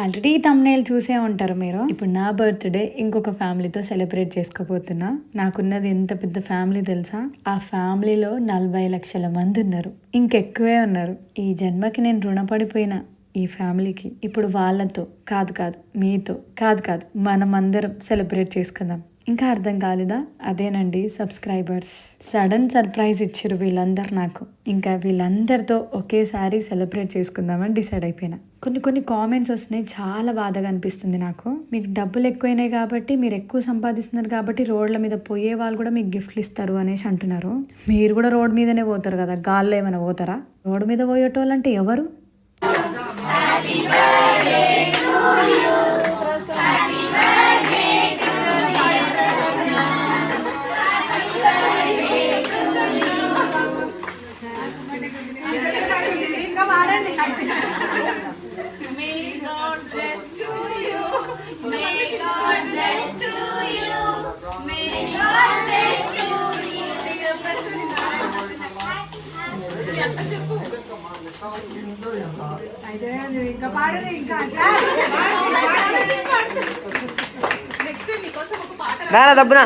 Already thumbnail చూసే ఉంటారు మీరు. ఇప్పుడు నా బర్త్డే ఇంకొక ఫ్యామిలీతో సెలబ్రేట్ చేసుకోబోతున్నా. నాకున్నది ఎంత పెద్ద ఫ్యామిలీ తెలుసా? ఆ ఫ్యామిలీలో 40 లక్షల మంది ఉన్నారు, ఇంకెక్కువే ఉన్నారు. ఈ జన్మకి నేను రుణపడిపోయినా ఈ ఫ్యామిలీకి. ఇప్పుడు వాళ్ళతో కాదు మీతో కాదు మనమందరం సెలబ్రేట్ చేసుకుందాం. ఇంకా అర్థం కాలేదా? అదేనండి సబ్స్క్రైబర్స్. సడన్ సర్ప్రైజ్ ఇచ్చారు వీళ్ళందరూ నాకు. ఇంకా వీళ్ళందరితో ఒకేసారి సెలబ్రేట్ చేసుకుందామని డిసైడ్ అయిపోయినా. కొన్ని కామెంట్స్ వస్తున్నాయి, చాలా బాధగా అనిపిస్తుంది నాకు. మీకు డబ్బులు ఎక్కువైనాయి కాబట్టి, మీరు ఎక్కువ సంపాదిస్తున్నారు కాబట్టి రోడ్ల మీద పోయే వాళ్ళు కూడా మీకు గిఫ్ట్లు ఇస్తారు అనేసి అంటున్నారు. మీరు కూడా రోడ్ మీదనే పోతారు కదా, గాల్లో ఏమైనా పోతారా? రోడ్డు మీద పోయేటోళ్ళు అంటే ఎవరు? దబ్బున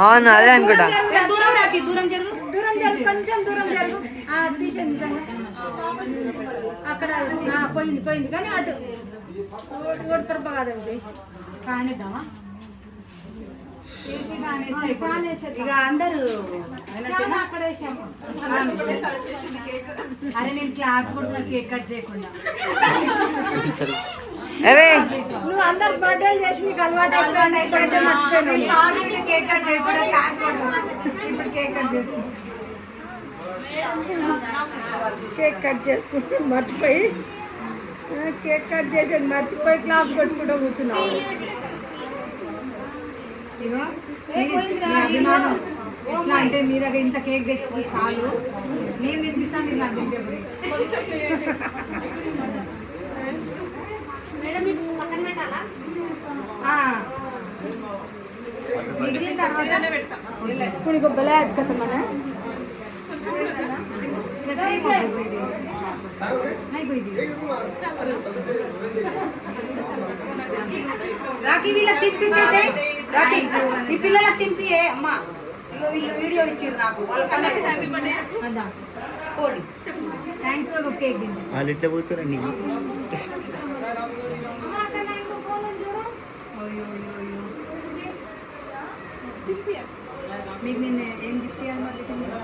అవును అదే అనుకుంటా. అక్కడ పోయింది కానీ అటు ఓడిపరప కాదండి కానిద్దామా ఇక అందరూ అక్కడ వేసాము. అరే నేను క్లాస్ కూడా కేక్ కట్ చేయకుండా నువ్వు అందరు బర్త్డేలు చేసి నీకు అలవాటు కేక్ కట్ చేయకుండా ఇప్పుడు కేక్ కట్ చేసి కేక్ కట్ చేసుకుంటూ మర్చిపోయి కేక్ కట్ చేసేది మర్చిపోయి క్లాస్ కొట్టుకుంటూ కూర్చున్నావు. ఇగో అభిమానం ఎట్లా అంటే మీ దగ్గర ఇంత కేక్ తెచ్చి చాలు, నేను తినిపిస్తాను నేను అది తింటే. మిగిలిన తర్వాత ఇప్పుడు ఇక బలాజ్ కదా మన రాఖీ వీళ్ళకి తినిపించేసే, రాఖీ ఈ పిల్లలకు తినిపియే అమ్మా. వీళ్ళు వీడియో ఇచ్చారు నాకు, థ్యాంక్ యూ. కేక్ వాళ్ళు ఎట్లా పోతారండి మీకు నేను ఏం గిఫ్ట్ ఇవ్వాలి మరి?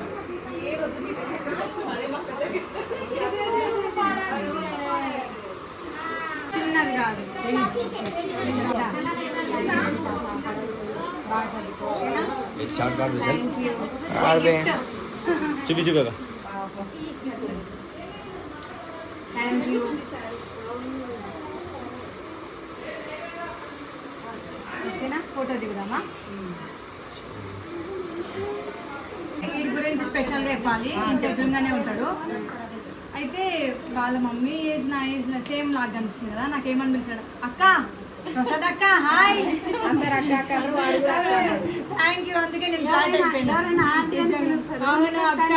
చిన్నది కాదు చూపించు కదా. Thank you. ఓకేనా, ఫోటో దిగుదామా? వీడి గురించి స్పెషల్గా చెప్పాలి, ఇంత ఎదురుగానే ఉంటాడు. అయితే వాళ్ళ మమ్మీ ఏజ్ నా ఏజ్ సేమ్ లాగా కనిపిస్తుంది కదా. నాకేమని పిలిచాడు, అక్క ప్రసాద్ అక్క హాయ్ అందరు అక్క అక్క. Thank you. అందుకే నేను బ్లాండ్ అయిపోయాను. అవును అక్క,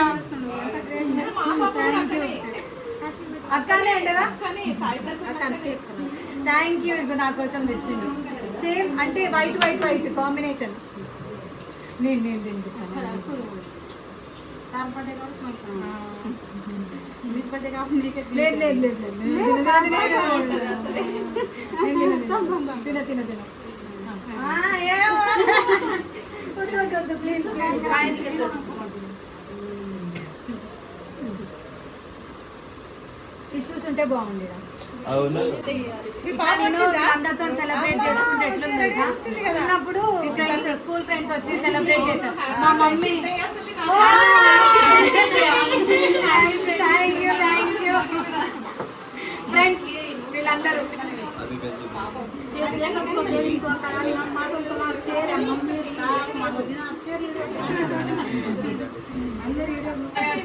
థ్యాంక్ యూ. అక్కనే ఉండదా? Thank you. ఇది నా కోసం తెచ్చిండు. సేమ్ అంటే వైట్ వైట్ వైట్ కాంబినేషన్. నేను తినిపిస్తాను. లేదు లేదు లేదు తిన తిన తిన ప్లీజ్ టిష్యూస్ ఉంటే బాగుండేదా? నేను అందరితో సెలబ్రేట్ చేసుకుంటే ఎట్లుంది తెలుసా? చిన్నప్పుడు ఫ్రెండ్స్, స్కూల్ ఫ్రెండ్స్ వచ్చి సెలబ్రేట్ చేశారు. మా మమ్మీ థ్యాంక్ యూ ఫ్రెండ్స్ వీళ్ళందరూ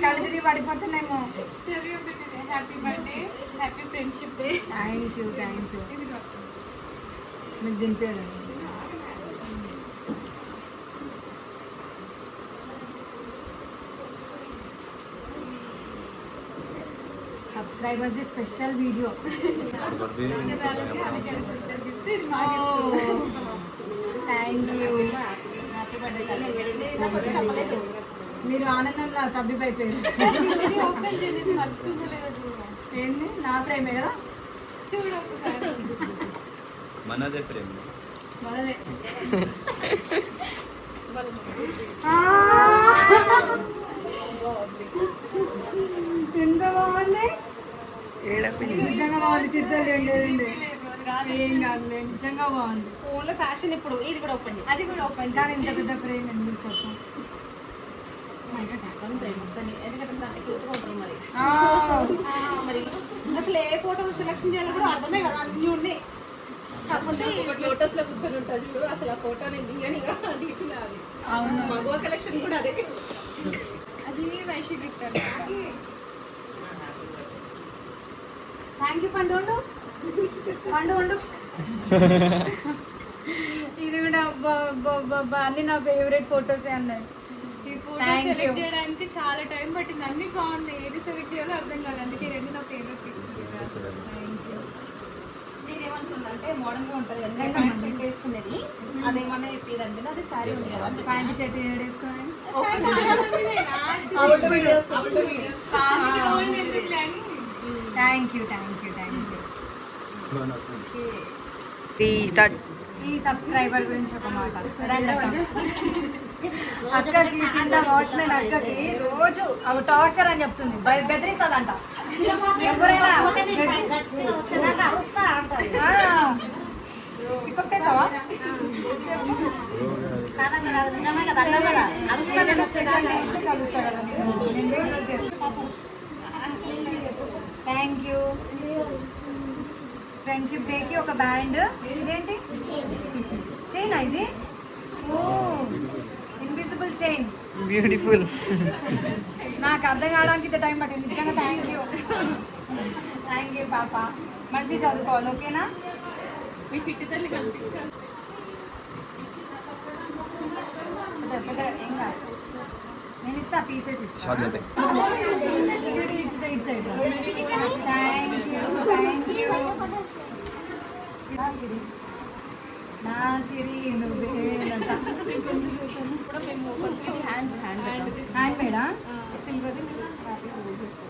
కడిదిరి పడిపోతున్నాయేమో. Happy birthday, happy friendship day. Thank you. మీకు దింపారు. Subscribers the special video. Thank you. Happy birthday. మీరు ఆనందంగా తబ్బిపోయిపోయారు. ఏంది నా ప్రేమే కదా, చూడు మనదే ప్రేమ. మనదే. ఎంత బాగుంది, నిజంగా బాగుంది. చిరుతలు ఉండేదండి, ఏం కాదులే, నిజంగా బాగుంది. ఫోన్లో ఫ్యాషన్ ఇప్పుడు ఇది కూడా ఓపెన్ అది కూడా ఓపెన్, కానీ ఇంత పెద్ద ఫ్రేమ్ ఎందుకు చెప్పు. మరి అసలు ఏ ఫోటో సెలెక్షన్ చేయాలో కూడా అర్థమే కదా, అన్నీ ఉన్నాయి. కాకపోతే లోటస్ లో కూర్చొని ఉంటుంది చూడు, అసలు ఆ ఫోటో నేను దిగనిగా అడిగినా. అది అవును, మగవా కలెక్షన్ కూడా అదే. అది వైషి గిఫ్ట్. Thank you. పండు ఉండు, పండు ఉండు. ఇది కూడా అన్ని నా ఫేవరెట్ ఫొటోసే అన్నాయి. ఈ ఫోటో Thank you. సెలెక్ట్ చేయడానికి చాలా టైం పట్టింది, అన్ని బాగున్నాయి, ఏది సెలెక్ట్ చేయాలో అర్థం కాలేదు. అందుకే రెండు నా ఫేవరెట్ పిక్స్. నేనేమనుకున్నా అంటే మోడర్న్ గా ఉంటుంది కదా, ప్యాంట్ షర్ట్ వేసుకునేది, అదేమన్నా చెప్పేదండి. అది సారీ ఉంది కదా, ప్యాంట్ షర్ట్ వేసుకోవాలి. Thank you, thank you, thank you. Start. ఈ సబ్స్క్రైబర్ గురించి ఒక మాట. అక్కకి కింద వాచ్మెన్ అక్కకి రోజు అవి టార్చర్ అని చెప్తుంది, బెదిరిస్తుందంట. ఎవరైనా చిక్కొట్టేసావా? Thank you. ఫ్రెండ్షిప్ డేకి ఒక బ్యాండ్. ఇదేంటి చైన్? ఇది ఓ ఇన్విజిబుల్ చైన్. బ్యూటిఫుల్. నాకు అర్థం కావడానికి ఇంత టైం పట్టింది, నిజంగా. థ్యాంక్ యూ, థ్యాంక్ యూ పాప. మంచి చదువుకోవాలి, ఓకేనా? మీ చిట్టి తల్లి కనిపించాను. ఏం కాదు, నేను ఇస్తా, పీసెస్ ఇస్తా. షార్ట్ చేద్దాం. Thank you, thank you. నా సిరి నువ్వేనంట. హ్యాండ్ మేడా?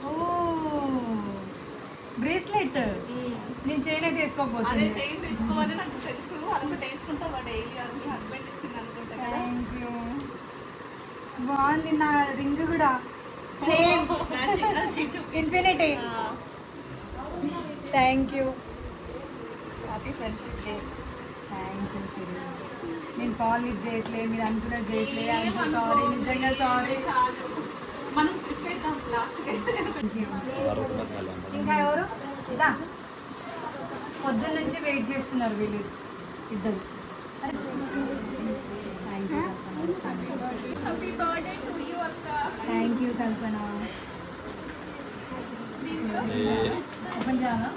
ఓ బ్రేస్లెట్. నేను చైన్ అయితే వేసుకోకపోతుంది. చైన్ తీసుకోవాలి నాకు తెలుసు, అనుకుంటే వేసుకుంటా డైలీ. అది హస్బెండ్ ఇచ్చింది అనుకుంటా. Thank you. బాగుంది. నా రింగ్ కూడా same infinity. Thank you. Happy friendship day. Thank you Siri. నేను కాల్ లిఫ్ట్ చేయట్లేదు, మీరు అనుకున్నది చేయట్లేదు. ఐఎమ్ సారీ, నిజంగా సారీ. మనం ట్రిప్ వేద్దాం లాస్ట్కి. ఇంకా ఎవరు? ఇదా పొద్దున్న నుంచి వెయిట్ చేస్తున్నారు వీళ్ళు ఇద్దరు. Thank you, happy birthday to you అక్క. Thank you Kalpana. ఓపెన్ చేయాలా?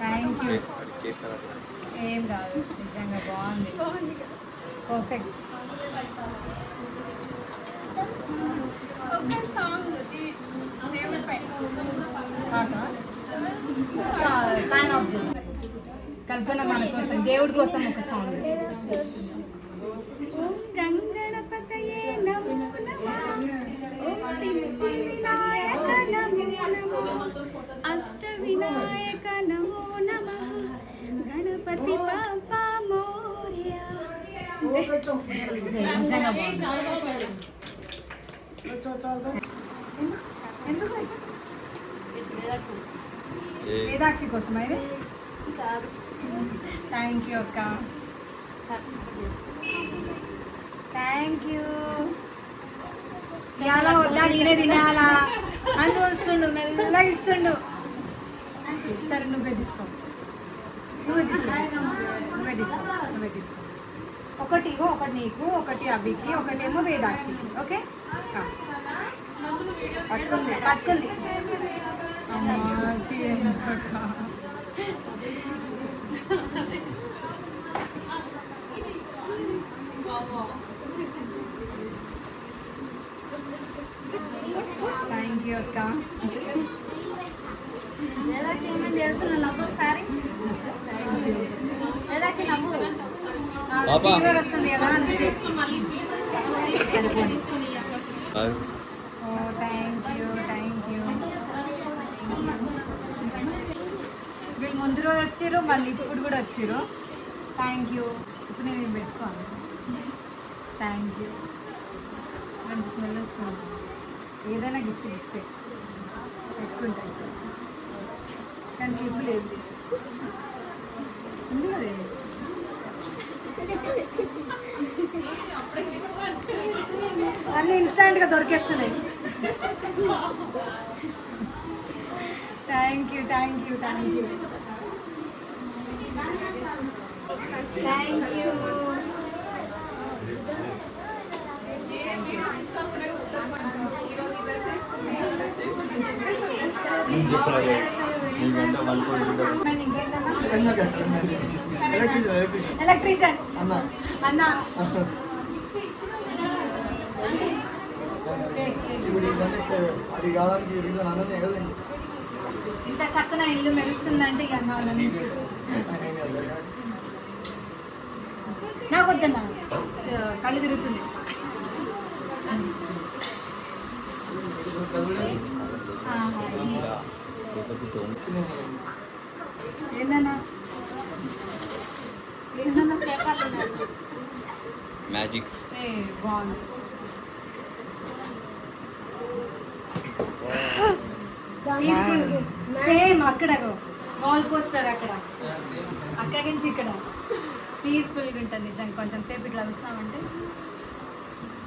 Thank you. ఏం కాదు, నిజంగా బాగుంది, పర్ఫెక్ట్. ఒక సాంగ్ ఫ్యాన్ ఆఫ్ కల్పన మన కోసం, దేవుడి కోసం ఒక సాంగ్. గంగణపతయే నమో అష్ట వినాయక నమో నమః గణపతి బాబా మోరియా. నిజంగా ఎందుకు వేదాక్షి కోసం ఇది. థ్యాంక్ యూ అక్క, థ్యాంక్ యూ. ఇవాళ వద్దా, నేనే తినాలా అని వస్తుండు, మెల్లగా ఇస్తుండు. సరే నువ్వే తీసుకో, నువ్వే తీసుకో, నువ్వే తీసుకో, నువ్వే తీసుకో. ఒకటి ఇగో, ఒకటి నీకు, ఒకటి అభికి, ఒకటేమో వేదాక్షికి. ఓకే, పట్టుకుంది పట్టుకుంది. అమ్మా థ్యాంక్ యూ అక్క. ఫీవర్ వస్తుంది కదా అందుకే. ఓ థ్యాంక్ యూ. వీళ్ళు ముందు రోజు వచ్చారు, మళ్ళీ ఇప్పుడు కూడా వచ్చారు. Thank you. ఇప్పుడు నేను ఇవి పెట్టుకోను. Thank you. మంచి స్మెల్ వస్తుంది. ఏదైనా గిఫ్టే పెట్టుకుంటాను, కానీ క్లిప్ లేదు. ఉంది కదా ఇది. అన్నీ ఇన్స్టాంట్గా దొరికేస్తున్నాయి. Thank you. ఎలక్ట్రీషియన్ అన్న ఇంత చక్కన ఇల్లు మెరుస్తుందంటే ఇక అన్నాలని నాకు వద్దన్నా, కళ్ళు తిరుగుతుంది. ఏందన్నా మ్యాజిక్ బాగుంది. పీస్ఫుల్. సేమ్ అక్కడ వాల్ పోస్టర్ అక్కడి నుంచి ఇక్కడ పీస్ఫుల్గా ఉంటుంది నిజంగా. కొంచెం సేపు ఇట్లా చూసినామంటే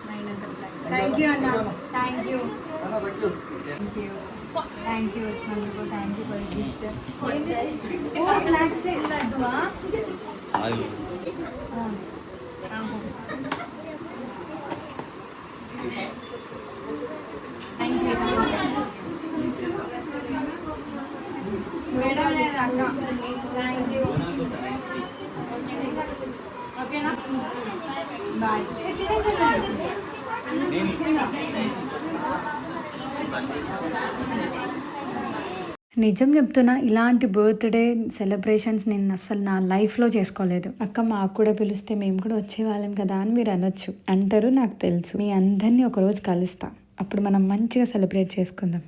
మైండ్ అంతా రిలాక్స్. థ్యాంక్ యూ అన్న. థ్యాంక్ యూ వచ్చినందుకు. Thank you for gift. Flax లడ్డువా? Thank you. మేడం లేదు అక్క. Thank you. ఓకేనా, బాయ్. నిజం చెప్తున్నా, ఇలాంటి బర్త్డే సెలబ్రేషన్స్ నేను అస్సలు నా లైఫ్లో చేసుకోలేదు. అక్క మాకు కూడా పిలిస్తే మేము కూడా వచ్చేవాళ్ళం కదా అని మీరు అనొచ్చు, అంటారు. నాకు తెలుసు. మీ అందరినీ ఒకరోజు కలుస్తా, అప్పుడు మనం మంచిగా సెలబ్రేట్ చేసుకుందాం.